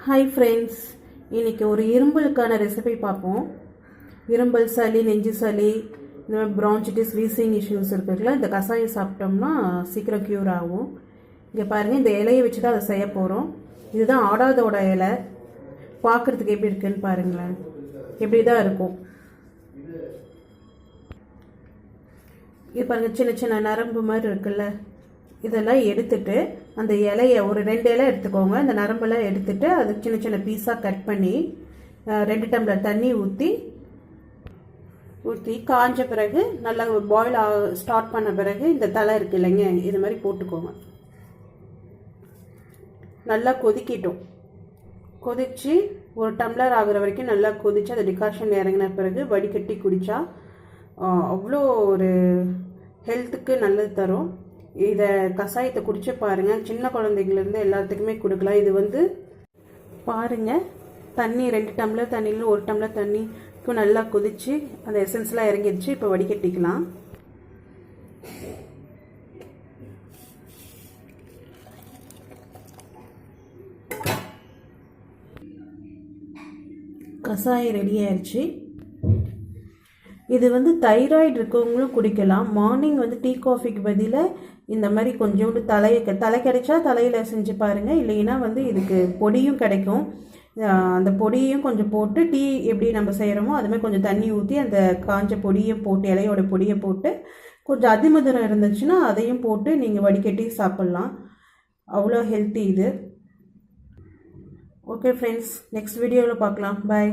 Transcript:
Hi friends, இன்றைக்கி ஒரு இரும்பலுக்கான recipe பார்ப்போம். இரும்பல், சளி, நெஞ்சு சளி, இந்த மாதிரி ப்ரான்சிட்டிஸ், வீசிங் இஷ்யூஸ் இருக்குதுல்ல, இந்த கஷாயம் சாப்பிட்டோம்னா சீக்கிரம் க்யூர் ஆகும். இங்கே பாருங்கள், இந்த இலையை வச்சு தான் அதை செய்ய போகிறோம். இதுதான் ஆடாதோட இலை. பார்க்குறதுக்கு எப்படி இருக்குன்னு பாருங்களேன், எப்படி தான் இருக்கும். இது பாருங்கள், சின்ன சின்ன நரம்பு மாதிரி இருக்குல்ல, இதெல்லாம் எடுத்துட்டு அந்த இலையை ஒரு 2 இலை எடுத்துக்கோங்க. இந்த நரம்பெல்லாம் எடுத்துட்டு அது சின்ன சின்ன பீஸாக கட் பண்ணி 2 டம்ளர் தண்ணி ஊற்றி காஞ்ச பிறகு நல்லா பாயில் ஸ்டார்ட் பண்ண பிறகு இந்த தலை இருக்கு இல்லைங்க, இது மாதிரி போட்டுக்கோங்க. நல்லா கொதிக்கிட்டோம். கொதித்து ஒரு டம்ளர் ஆகுற வரைக்கும் நல்லா கொதித்து அந்த டிகாஷன் இறங்கின பிறகு வடிகட்டி குடித்தா அவ்வளோ ஒரு ஹெல்த்துக்கு நல்லது தரும். இதை கஷாயத்தை குடிச்சு பாருங்கள். சின்ன குழந்தைங்கலேருந்து எல்லாத்துக்குமே கொடுக்கலாம். இது பாருங்கள், தண்ணி 2 டம்ளர் தண்ணியில் 1 டம்ளர் தண்ணிக்கும் நல்லா கொதிச்சு அந்த எசன்ஸ்லாம் இறங்கிடுச்சு. இப்போ வடிகட்டிக்கலாம். கஷாயம் ரெடி ஆயிடுச்சு. இது தைராய்டு இருக்கவங்களும் குடிக்கலாம். மார்னிங் டீ காஃபிக்கு பதிலாக இந்த மாதிரி கொஞ்சோண்டு தலை கிடைச்சா தலையில் செஞ்சு பாருங்கள். இல்லைன்னா இதுக்கு பொடியும் கிடைக்கும். அந்த பொடியையும் கொஞ்சம் போட்டு டீ எப்படி நம்ம செய்கிறோமோ அதுமாதிரி கொஞ்சம் தண்ணி ஊற்றி அந்த காஞ்ச பொடியை போட்டு, இலையோட பொடியை போட்டு, கொஞ்சம் அதிமதுரம் இருந்துச்சுன்னா அதையும் போட்டு நீங்கள் வடிகட்டி சாப்பிட்லாம். அவ்வளோ ஹெல்த்தி இது. ஓகே ஃப்ரெண்ட்ஸ், நெக்ஸ்ட் வீடியோவில் பார்க்கலாம். பாய்.